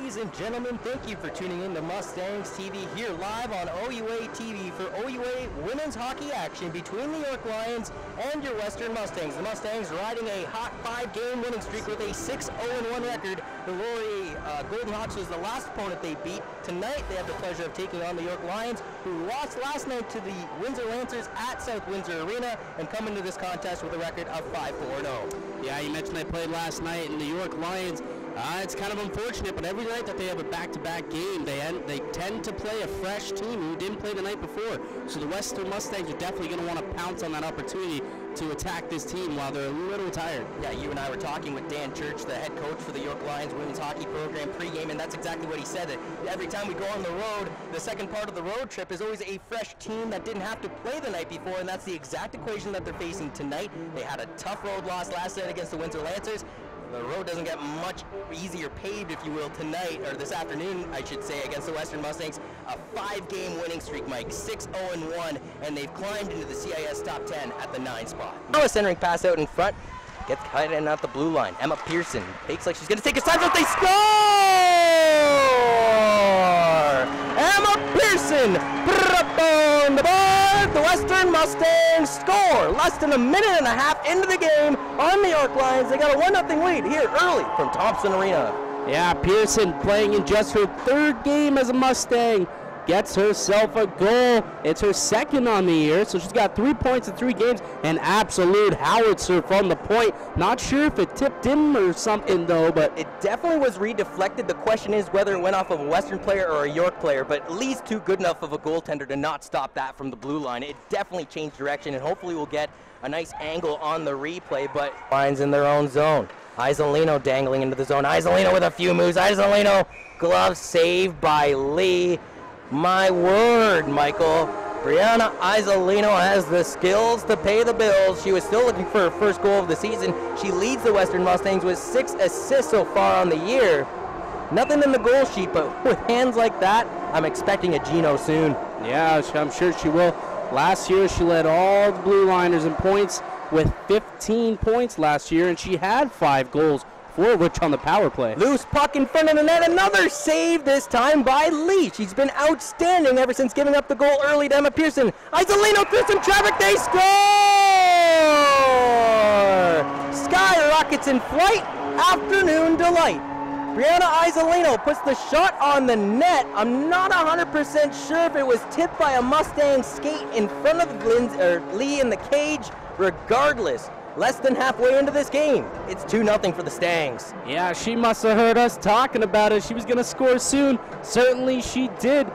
Ladies and gentlemen, thank you for tuning in to Mustangs TV here live on OUA TV for OUA women's hockey action between the York Lions and your Western Mustangs. The Mustangs riding a hot 5-game winning streak with a 6-0-1 record. The Lori Golden Hawks was the last opponent they beat. Tonight they have the pleasure of taking on the York Lions, who lost last night to the Windsor Lancers at South Windsor Arena and come into this contest with a record of 5-4-0. Yeah, you mentioned they played last night, and the York Lions, it's kind of unfortunate, but every night that they have a back-to-back game, they tend to play a fresh team who didn't play the night before. So the Western Mustangs are definitely going to want to pounce on that opportunity to attack this team while they're a little tired. Yeah, you and I were talking with Dan Church, the head coach for the York Lions women's hockey program pregame, and that's exactly what he said. That every time we go on the road, the second part of the road trip is always a fresh team that didn't have to play the night before, and that's the exact equation that they're facing tonight. They had a tough road loss last night against the Windsor Lancers. The road doesn't get much easier paved, if you will, tonight, or this afternoon, I should say, against the Western Mustangs. A 5-game winning streak, Mike, 6-0-1, and they've climbed into the CIS top 10 at the 9 spot. Now a centering pass out in front, gets cut in at the blue line. Emma Pearson fakes like she's going to take a side, but they score! Emma Pearson put up on the board. The Western Mustangs score less than a minute and a half into the game on the York Lions. They got a 1-0 lead here early from Thompson Arena. Yeah, Pearson playing in just her 3rd game as a Mustang gets herself a goal. It's her 2nd on the year, so she's got 3 points in 3 games. An absolute howitzer from the point. Not sure if it tipped in or something though, but it definitely was redeflected. The question is whether it went off of a Western player or a York player, but at least too good enough of a goaltender to not stop that from the blue line. It definitely changed direction, and hopefully we'll get a nice angle on the replay, but Lions in their own zone. Isolino dangling into the zone. Isolino with a few moves. Isolino, glove saved by Lee. My word, Michael. Brianna Isolino has the skills to pay the bills. She was still looking for her first goal of the season. She leads the Western Mustangs with 6 assists so far on the year. Nothing in the goal sheet, but with hands like that, I'm expecting a Gino soon. Yeah, I'm sure she will. Last year, she led all the Blue Liners in points with 15 points last year, and she had 5 goals, 4 of which on the power play. Loose puck in front of the net, another save this time by Lee. She's been outstanding ever since giving up the goal early to Emma Pearson. Isolino through some traffic, they score! Sky rockets in flight, afternoon delight. Brianna Isolino puts the shot on the net. I'm not 100% sure if it was tipped by a Mustang skate in front of Lee in the cage. Regardless, less than halfway into this game, it's 2-0 for the Stangs. Yeah, she must have heard us talking about it. She was going to score soon. Certainly she did.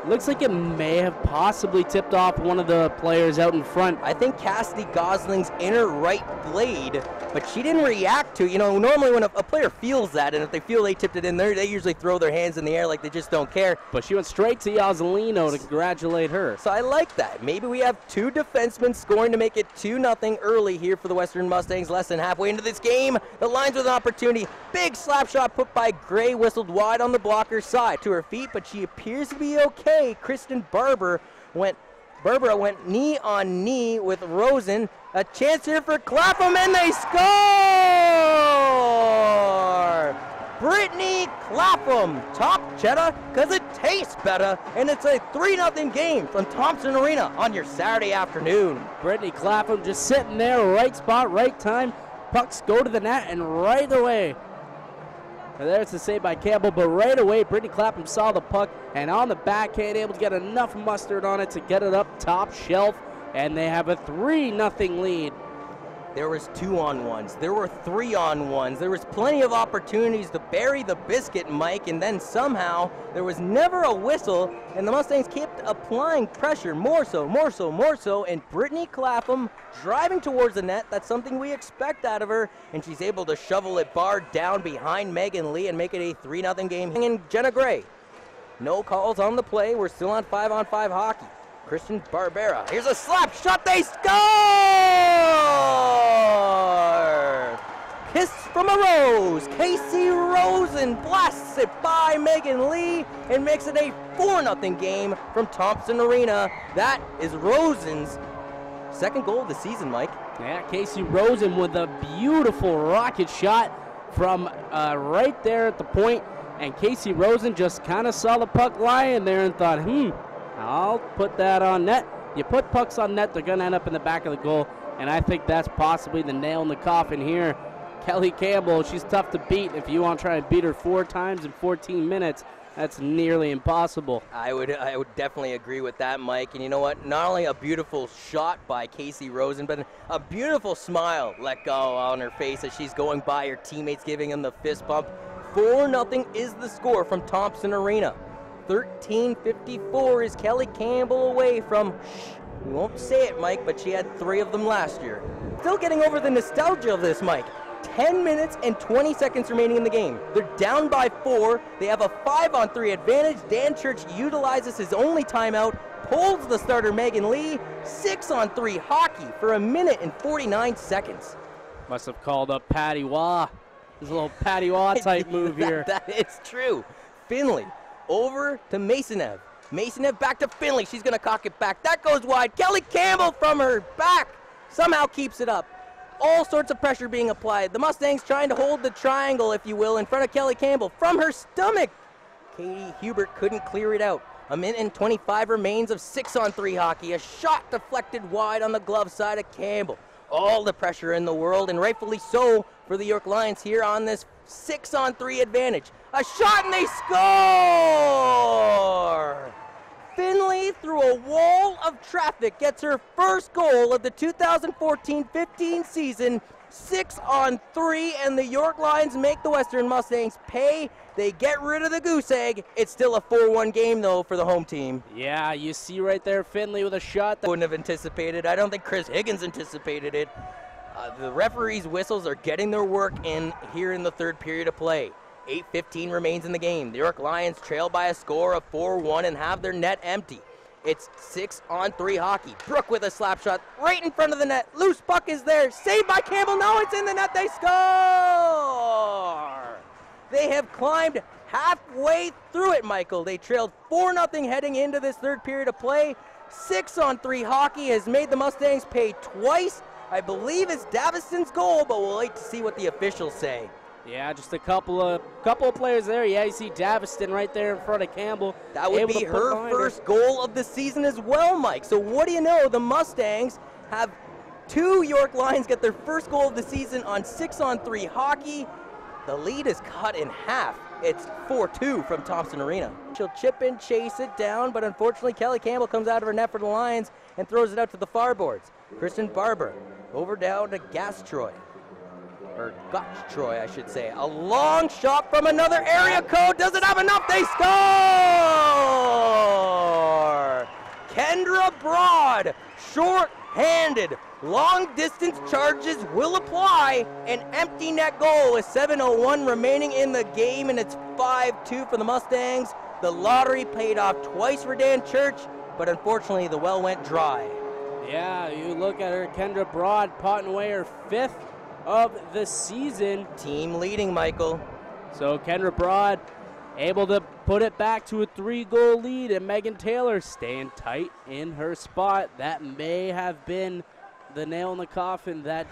Looks like it may have possibly tipped off one of the players out in front. I think Cassidy Gosling's inner right blade, but she didn't react to it. You know, normally when a player feels that, and if they feel they tipped it in there, they usually throw their hands in the air like they just don't care. But she went straight to Isolino to congratulate her. So I like that. Maybe we have 2 defensemen scoring to make it 2-0 early here for the Western Mustangs. Less than halfway into this game, the Lions with an opportunity. Big slap shot put by Gray, whistled wide on the blocker's side. To her feet, but she appears to be okay. Kristen Barbara went knee on knee with Rosen. A chance here for Clapham, and they score! Brittany Clapham, top cheddar, because it tastes better, and it's a 3-0 game from Thompson Arena on your Saturday afternoon. Brittany Clapham just sitting there, right spot, right time. Pucks go to the net, and right away, there's the save by Campbell, but right away, Brittany Clapham saw the puck, and on the backhand, able to get enough mustard on it to get it up top shelf, and they have a 3-0 lead. There was 2-on-1s. There were 3-on-1s. There was plenty of opportunities to bury the biscuit, Mike, and then somehow there was never a whistle, and the Mustangs kept applying pressure, more so, and Brittany Clapham driving towards the net. That's something we expect out of her, and she's able to shovel it barred down behind Megan Lee and make it a 3-0 game. And Jenna Gray, no calls on the play. We're still on 5-on-5 hockey. Christian Barbera, here's a slap shot, they score! Kiss from a Rose, Casey Rosen blasts it by Megan Lee and makes it a 4-0 game from Thompson Arena. That is Rosen's 2nd goal of the season, Mike. Yeah, Casey Rosen with a beautiful rocket shot from right there at the point, And Casey Rosen just kind of saw the puck lying there and thought, I'll put that on net. You put pucks on net, they're going to end up in the back of the goal. And I think that's possibly the nail in the coffin here. Kelly Campbell, she's tough to beat. If you want to try and beat her 4 times in 14 minutes, that's nearly impossible. I would definitely agree with that, Mike. And you know what? Not only a beautiful shot by Casey Rosen, but a beautiful smile let go on her face as she's going by her teammates, giving them the fist bump. 4-0 is the score from Thompson Arena. 13:54 is Kelly Campbell away from, we won't say it, Mike, but she had 3 of them last year. Still getting over the nostalgia of this, Mike. 10 minutes and 20 seconds remaining in the game. They're down by 4. They have a 5-on-3 advantage. Dan Church utilizes his only timeout, pulls the starter Megan Lee. 6-on-3 hockey for 1 minute and 49 seconds. Must have called up Patty Waugh. This a little Patty Waugh type move here. That is true. Finley over to Masonev. Masonev back to Finley. She's going to cock it back. That goes wide. Kelly Campbell from her back somehow keeps it up. All sorts of pressure being applied. The Mustangs trying to hold the triangle, if you will, in front of Kelly Campbell. From her stomach, Katie Hubert couldn't clear it out. 1 minute and 25 remains of 6-on-3 hockey. A shot deflected wide on the glove side of Campbell. All the pressure in the world, and rightfully so for the York Lions here on this 6-on-3 advantage. A shot and they score! Finley, through a wall of traffic, gets her first goal of the 2014-15 season. 6-on-3, and the York Lions make the Western Mustangs pay. They get rid of the goose egg. It's still a 4-1 game, though, for the home team. Yeah, you see right there Finley with a shot that wouldn't have anticipated. I don't think Chris Higgins anticipated it. The referees' whistles are getting their work in here in the third period of play. 8:15 remains in the game. The York Lions trail by a score of 4-1 and have their net empty. It's 6-on-3 hockey. Brooke with a slap shot right in front of the net. Loose puck is there. Saved by Campbell. Now it's in the net. They score! They have climbed halfway through it, Michael. They trailed 4-0 heading into this third period of play. 6-on-3 hockey has made the Mustangs pay twice. I believe it's Davison's goal, but we'll wait to see what the officials say. Yeah, just a couple of players there. Yeah, you see Davison right there in front of Campbell. That would be her first goal of the season as well, Mike. So what do you know? The Mustangs have 2 York Lions get their first goal of the season on 6-on-3 hockey. The lead is cut in half. It's 4-2 from Thompson Arena. She'll chip and chase it down, but unfortunately Kelly Campbell comes out of her net for the Lions and throws it out to the far boards. Kristen Barber over down to Gastroy. Or Gotch Troy, I should say. A long shot from another area code. Does it have enough? They score! Kendra Broad, short-handed, long-distance charges will apply. An empty net goal with 7:01 remaining in the game, and it's 5-2 for the Mustangs. The lottery paid off twice for Dan Church, but unfortunately the well went dry. Yeah, you look at her, Kendra Broad potting away her 5th of the season. Team leading, Michael. So Kendra Broad able to put it back to a 3-goal lead, and Megan Taylor staying tight in her spot. That may have been the nail in the coffin. That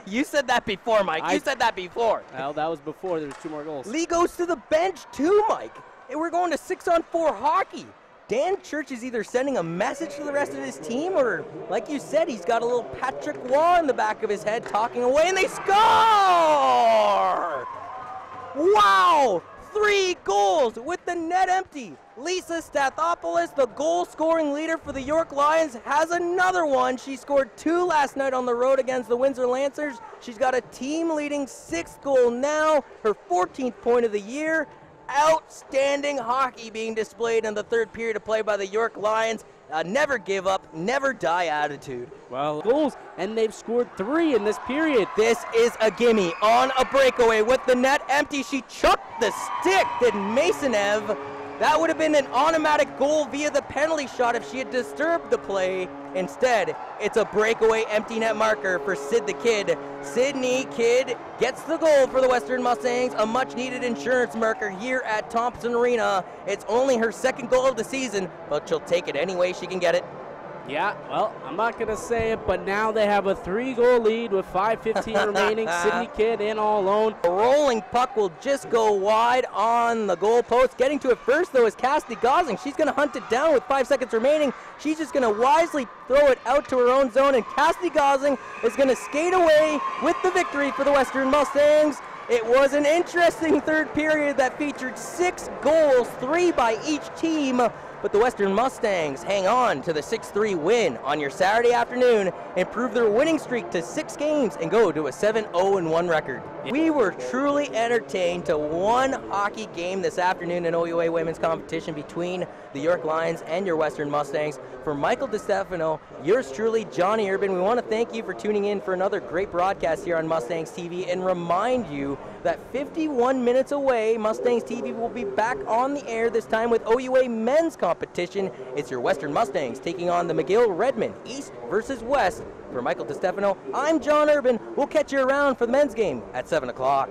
you said that before, Mike. You said that before. Well, that was before. There was 2 more goals. Lee goes to the bench too, Mike. And we're going to 6-on-4 hockey. Dan Church is either sending a message to the rest of his team, or, like you said, he's got a little Patrick Waugh in the back of his head talking away, and they score! Wow! 3 goals with the net empty. Lisa Stathopoulos, the goal-scoring leader for the York Lions, has another one. She scored 2 last night on the road against the Windsor Lancers. She's got a team-leading 6th goal now, her 14th point of the year. Outstanding hockey being displayed in the third period of play by the York Lions. Never give up, never die attitude. Well, goals, and they've scored 3 in this period. This is a gimme on a breakaway with the net empty. She chucked the stick, did Masonev. That would have been an automatic goal via the penalty shot if she had disturbed the play. Instead, it's a breakaway empty net marker for Sid the Kid. Sydney Kidd gets the goal for the Western Mustangs, a much-needed insurance marker here at Thompson Arena. It's only her 2nd goal of the season, but she'll take it any way she can get it. Yeah, well, I'm not going to say it, but now they have a 3-goal lead with 5:15 remaining. Sydney Kidd in all alone. A rolling puck will just go wide on the goal post. Getting to it first, though, is Cassidy Gosling. She's going to hunt it down with 5 seconds remaining. She's just going to wisely throw it out to her own zone, and Cassidy Gosling is going to skate away with the victory for the Western Mustangs. It was an interesting third period that featured 6 goals, 3 by each team. But the Western Mustangs hang on to the 6-3 win on your Saturday afternoon, improve their winning streak to 6 games, and go to a 7-0-1 record. We were truly entertained to one hockey game this afternoon in OUA women's competition between the York Lions and your Western Mustangs. For Michael DeStefano, yours truly, Johnny Urban, we want to thank you for tuning in for another great broadcast here on Mustangs TV, and remind you that 51 minutes away, Mustangs TV will be back on the air, this time with OUA men's competition. It's your Western Mustangs taking on the McGill Redmond, East versus West. For Michael DeStefano, I'm John Urban. We'll catch you around for the men's game at 7 o'clock.